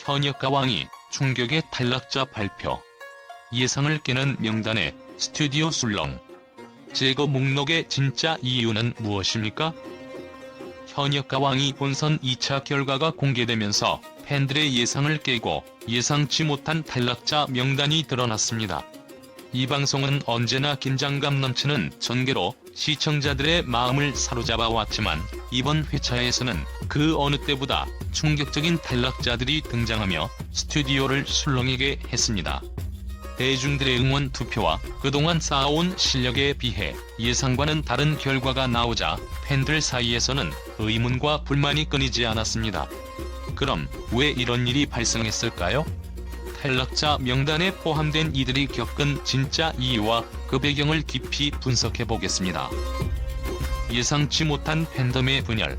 현역 가왕이 충격의 탈락자 발표. 예상을 깨는 명단에 스튜디오 술렁. 제거 목록의 진짜 이유는 무엇입니까? 현역 가왕이 본선 2차 결과가 공개되면서 팬들의 예상을 깨고 예상치 못한 탈락자 명단이 드러났습니다. 이 방송은 언제나 긴장감 넘치는 전개로 시청자들의 마음을 사로잡아 왔지만 이번 회차에서는 그 어느 때보다 충격적인 탈락자들이 등장하며 스튜디오를 술렁이게 했습니다. 대중들의 응원 투표와 그동안 쌓아온 실력에 비해 예상과는 다른 결과가 나오자 팬들 사이에서는 의문과 불만이 끊이지 않았습니다. 그럼 왜 이런 일이 발생했을까요? 탈락자 명단에 포함된 이들이 겪은 진짜 이유와 그 배경을 깊이 분석해보겠습니다. 예상치 못한 팬덤의 분열.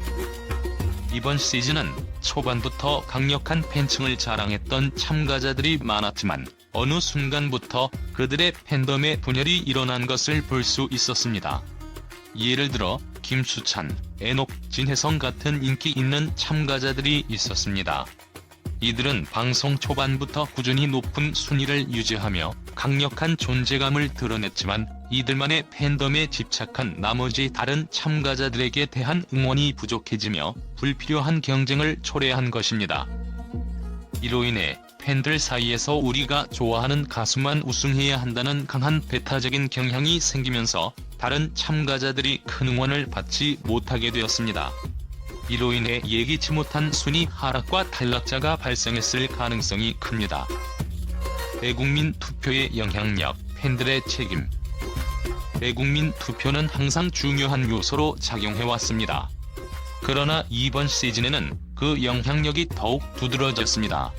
이번 시즌은 초반부터 강력한 팬층을 자랑했던 참가자들이 많았지만 어느 순간부터 그들의 팬덤의 분열이 일어난 것을 볼 수 있었습니다. 예를 들어 김수찬, 애녹, 진혜성 같은 인기 있는 참가자들이 있었습니다. 이들은 방송 초반부터 꾸준히 높은 순위를 유지하며 강력한 존재감을 드러냈지만 이들만의 팬덤에 집착한 나머지 다른 참가자들에게 대한 응원이 부족해지며 불필요한 경쟁을 초래한 것입니다. 이로 인해 팬들 사이에서 우리가 좋아하는 가수만 우승해야 한다는 강한 배타적인 경향이 생기면서 다른 참가자들이 큰 응원을 받지 못하게 되었습니다. 이로 인해 예기치 못한 순위 하락과 탈락자가 발생했을 가능성이 큽니다. 대국민 투표의 영향력, 팬들의 책임. 대국민 투표는 항상 중요한 요소로 작용해왔습니다. 그러나 이번 시즌에는 그 영향력이 더욱 두드러졌습니다.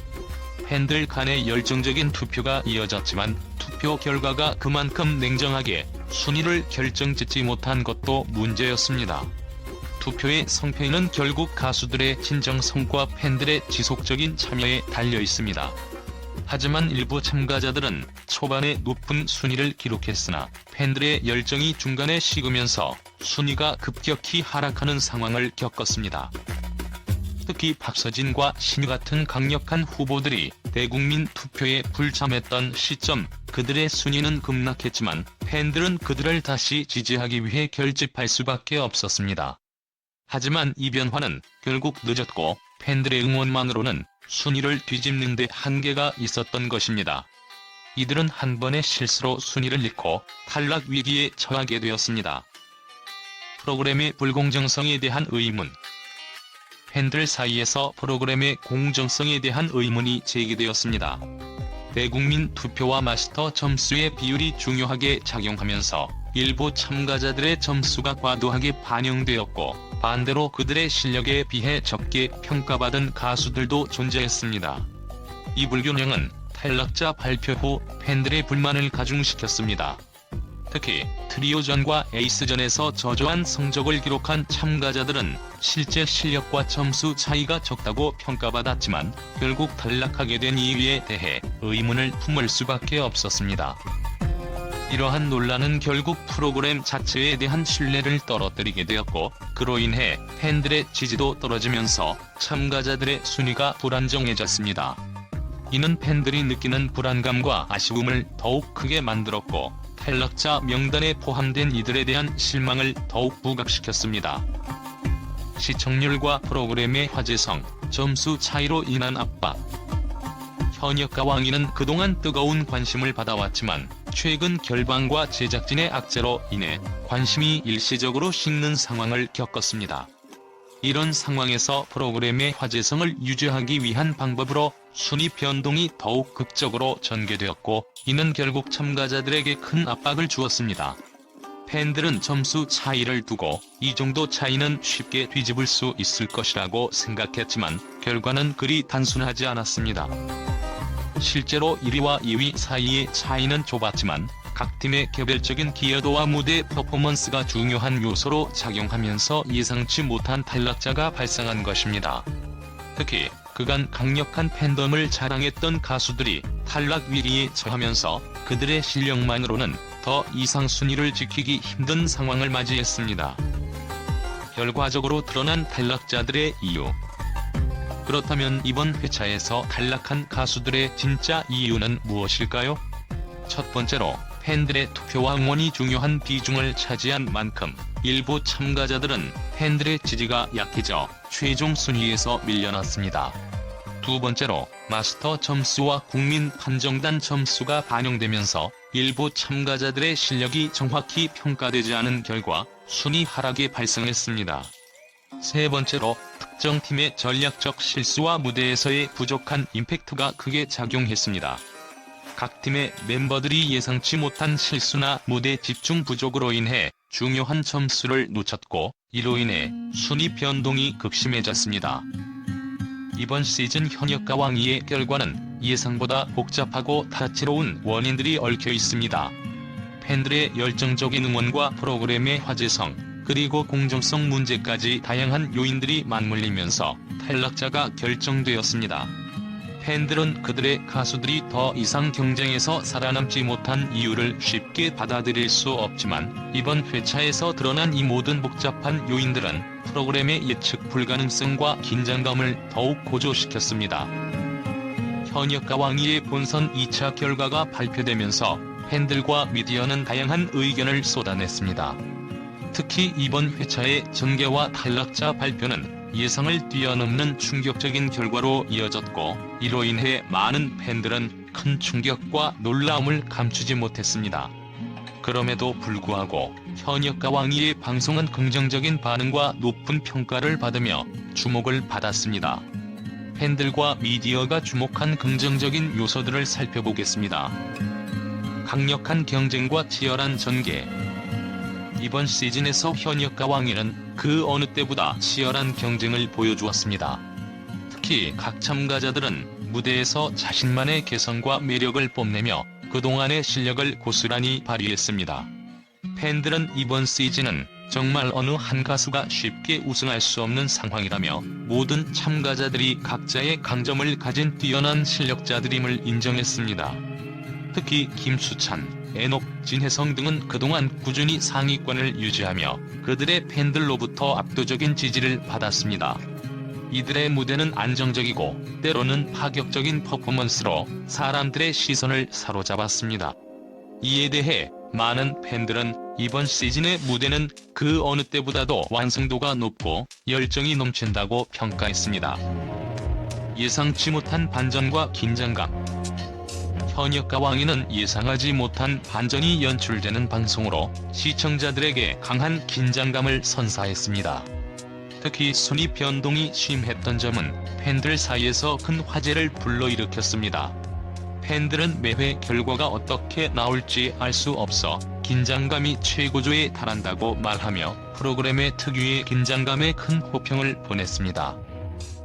팬들 간의 열정적인 투표가 이어졌지만 투표 결과가 그만큼 냉정하게 순위를 결정짓지 못한 것도 문제였습니다. 투표의 성패는 결국 가수들의 진정성과 팬들의 지속적인 참여에 달려 있습니다. 하지만 일부 참가자들은 초반에 높은 순위를 기록했으나 팬들의 열정이 중간에 식으면서 순위가 급격히 하락하는 상황을 겪었습니다. 특히 박서진과 신유 같은 강력한 후보들이 대국민 투표에 불참했던 시점, 그들의 순위는 급락했지만 팬들은 그들을 다시 지지하기 위해 결집할 수밖에 없었습니다. 하지만 이 변화는 결국 늦었고 팬들의 응원만으로는 순위를 뒤집는 데 한계가 있었던 것입니다. 이들은 한 번의 실수로 순위를 잃고 탈락 위기에 처하게 되었습니다. 프로그램의 불공정성에 대한 의문. 팬들 사이에서 프로그램의 공정성에 대한 의문이 제기되었습니다. 대국민 투표와 마스터 점수의 비율이 중요하게 작용하면서 일부 참가자들의 점수가 과도하게 반영되었고 반대로 그들의 실력에 비해 적게 평가받은 가수들도 존재했습니다. 이 불균형은 탈락자 발표 후 팬들의 불만을 가중시켰습니다. 특히 트리오전과 에이스전에서 저조한 성적을 기록한 참가자들은 실제 실력과 점수 차이가 적다고 평가받았지만 결국 탈락하게 된 이유에 대해 의문을 품을 수밖에 없었습니다. 이러한 논란은 결국 프로그램 자체에 대한 신뢰를 떨어뜨리게 되었고 그로 인해 팬들의 지지도 떨어지면서 참가자들의 순위가 불안정해졌습니다. 이는 팬들이 느끼는 불안감과 아쉬움을 더욱 크게 만들었고 탈락자 명단에 포함된 이들에 대한 실망을 더욱 부각시켰습니다. 시청률과 프로그램의 화제성, 점수 차이로 인한 압박. 현역 가왕이는 그동안 뜨거운 관심을 받아왔지만 최근 결방과 제작진의 악재로 인해 관심이 일시적으로 식는 상황을 겪었습니다. 이런 상황에서 프로그램의 화제성을 유지하기 위한 방법으로 순위 변동이 더욱 극적으로 전개되었고 이는 결국 참가자들에게 큰 압박을 주었습니다. 팬들은 점수 차이를 두고 이 정도 차이는 쉽게 뒤집을 수 있을 것이라고 생각했지만 결과는 그리 단순하지 않았습니다. 실제로 1위와 2위 사이의 차이는 좁았지만 각 팀의 개별적인 기여도와 무대 퍼포먼스가 중요한 요소로 작용하면서 예상치 못한 탈락자가 발생한 것입니다. 특히 그간 강력한 팬덤을 자랑했던 가수들이 탈락 위기에 처하면서 그들의 실력만으로는 더 이상 순위를 지키기 힘든 상황을 맞이했습니다. 결과적으로 드러난 탈락자들의 이유. 그렇다면 이번 회차에서 탈락한 가수들의 진짜 이유는 무엇일까요? 첫 번째로 팬들의 투표와 응원이 중요한 비중을 차지한 만큼 일부 참가자들은 팬들의 지지가 약해져 최종 순위에서 밀려났습니다. 두 번째로 마스터 점수와 국민 판정단 점수가 반영되면서 일부 참가자들의 실력이 정확히 평가되지 않은 결과 순위 하락이 발생했습니다. 세 번째로 특정 팀의 전략적 실수와 무대에서의 부족한 임팩트가 크게 작용했습니다. 각 팀의 멤버들이 예상치 못한 실수나 무대 집중 부족으로 인해 중요한 점수를 놓쳤고, 이로 인해 순위 변동이 극심해졌습니다. 이번 시즌 현역과 왕위의 결과는 예상보다 복잡하고 다채로운 원인들이 얽혀 있습니다. 팬들의 열정적인 응원과 프로그램의 화제성, 그리고 공정성 문제까지 다양한 요인들이 맞물리면서 탈락자가 결정되었습니다. 팬들은 그들의 가수들이 더 이상 경쟁에서 살아남지 못한 이유를 쉽게 받아들일 수 없지만, 이번 회차에서 드러난 이 모든 복잡한 요인들은 프로그램의 예측 불가능성과 긴장감을 더욱 고조시켰습니다. 현역과 왕위의 본선 2차 결과가 발표되면서 팬들과 미디어는 다양한 의견을 쏟아냈습니다. 특히 이번 회차의 전개와 탈락자 발표는 예상을 뛰어넘는 충격적인 결과로 이어졌고, 이로 인해 많은 팬들은 큰 충격과 놀라움을 감추지 못했습니다. 그럼에도 불구하고 현역과 왕위의 방송은 긍정적인 반응과 높은 평가를 받으며 주목을 받았습니다. 팬들과 미디어가 주목한 긍정적인 요소들을 살펴보겠습니다. 강력한 경쟁과 치열한 전개. 이번 시즌에서 현역과 왕위는 그 어느 때보다 치열한 경쟁을 보여주었습니다. 특히 각 참가자들은 무대에서 자신만의 개성과 매력을 뽐내며 그동안의 실력을 고스란히 발휘했습니다. 팬들은 이번 시즌은 정말 어느 한 가수가 쉽게 우승할 수 없는 상황이라며 모든 참가자들이 각자의 강점을 가진 뛰어난 실력자들임을 인정했습니다. 특히 김수찬, 에녹, 진혜성 등은 그동안 꾸준히 상위권을 유지하며 그들의 팬들로부터 압도적인 지지를 받았습니다. 이들의 무대는 안정적이고 때로는 파격적인 퍼포먼스로 사람들의 시선을 사로잡았습니다. 이에 대해 많은 팬들은 이번 시즌의 무대는 그 어느 때보다도 완성도가 높고 열정이 넘친다고 평가했습니다. 예상치 못한 반전과 긴장감. 현역과 왕위는 예상하지 못한 반전이 연출되는 방송으로 시청자들에게 강한 긴장감을 선사했습니다. 특히 순위 변동이 심했던 점은 팬들 사이에서 큰 화제를 불러일으켰습니다. 팬들은 매회 결과가 어떻게 나올지 알 수 없어 긴장감이 최고조에 달한다고 말하며 프로그램의 특유의 긴장감에 큰 호평을 보냈습니다.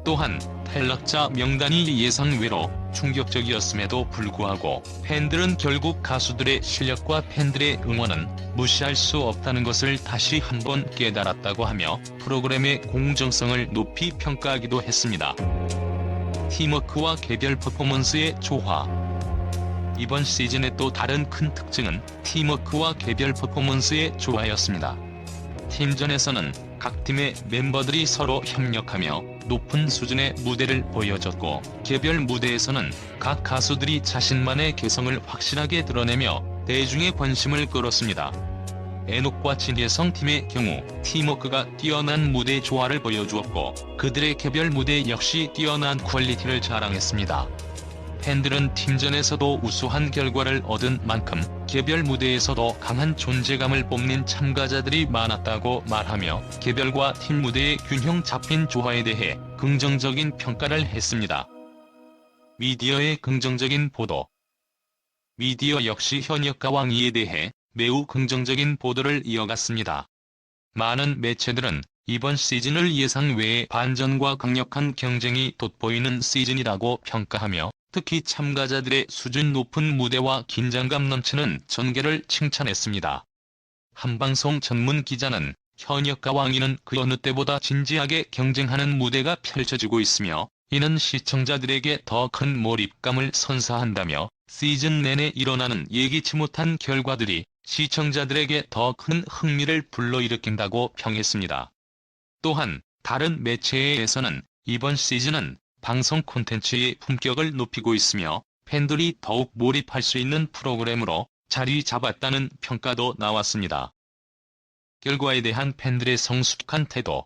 또한 탈락자 명단이 예상외로 충격적이었음에도 불구하고 팬들은 결국 가수들의 실력과 팬들의 응원은 무시할 수 없다는 것을 다시 한번 깨달았다고 하며 프로그램의 공정성을 높이 평가하기도 했습니다. 팀워크와 개별 퍼포먼스의 조화. 이번 시즌의 또 다른 큰 특징은 팀워크와 개별 퍼포먼스의 조화였습니다. 팀전에서는 각 팀의 멤버들이 서로 협력하며 높은 수준의 무대를 보여줬고, 개별 무대에서는 각 가수들이 자신만의 개성을 확실하게 드러내며 대중의 관심을 끌었습니다. 에녹과 진혜성 팀의 경우 팀워크가 뛰어난 무대 조화를 보여주었고, 그들의 개별 무대 역시 뛰어난 퀄리티를 자랑했습니다. 팬들은 팀전에서도 우수한 결과를 얻은 만큼 개별 무대에서도 강한 존재감을 뽐낸 참가자들이 많았다고 말하며 개별과 팀 무대의 균형 잡힌 조화에 대해 긍정적인 평가를 했습니다. 미디어의 긍정적인 보도. 미디어 역시 현역과 왕위에 대해 매우 긍정적인 보도를 이어갔습니다. 많은 매체들은 이번 시즌을 예상 외의 반전과 강력한 경쟁이 돋보이는 시즌이라고 평가하며 특히 참가자들의 수준 높은 무대와 긴장감 넘치는 전개를 칭찬했습니다. 한 방송 전문 기자는 현역과 왕위는 그 어느 때보다 진지하게 경쟁하는 무대가 펼쳐지고 있으며 이는 시청자들에게 더 큰 몰입감을 선사한다며 시즌 내내 일어나는 예기치 못한 결과들이 시청자들에게 더 큰 흥미를 불러일으킨다고 평했습니다. 또한 다른 매체에서는 이번 시즌은 방송 콘텐츠의 품격을 높이고 있으며 팬들이 더욱 몰입할 수 있는 프로그램으로 자리 잡았다는 평가도 나왔습니다. 결과에 대한 팬들의 성숙한 태도.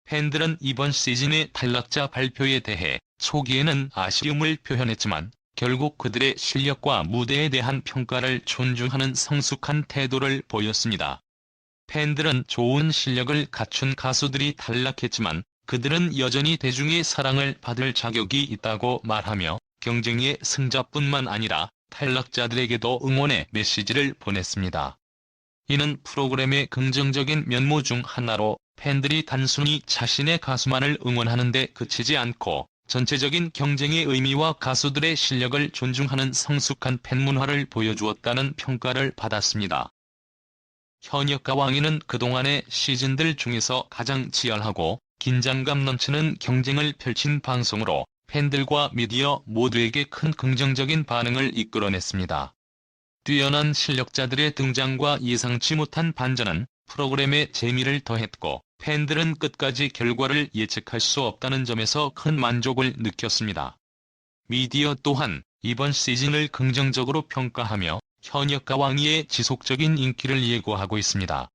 팬들은 이번 시즌의 탈락자 발표에 대해 초기에는 아쉬움을 표현했지만 결국 그들의 실력과 무대에 대한 평가를 존중하는 성숙한 태도를 보였습니다. 팬들은 좋은 실력을 갖춘 가수들이 탈락했지만 그들은 여전히 대중의 사랑을 받을 자격이 있다고 말하며 경쟁의 승자뿐만 아니라 탈락자들에게도 응원의 메시지를 보냈습니다. 이는 프로그램의 긍정적인 면모 중 하나로 팬들이 단순히 자신의 가수만을 응원하는 데 그치지 않고 전체적인 경쟁의 의미와 가수들의 실력을 존중하는 성숙한 팬문화를 보여주었다는 평가를 받았습니다. 현역과 왕이는 그동안의 시즌들 중에서 가장 치열하고 긴장감 넘치는 경쟁을 펼친 방송으로 팬들과 미디어 모두에게 큰 긍정적인 반응을 이끌어냈습니다. 뛰어난 실력자들의 등장과 예상치 못한 반전은 프로그램의 재미를 더했고 팬들은 끝까지 결과를 예측할 수 없다는 점에서 큰 만족을 느꼈습니다. 미디어 또한 이번 시즌을 긍정적으로 평가하며 현역과 왕이의 지속적인 인기를 예고하고 있습니다.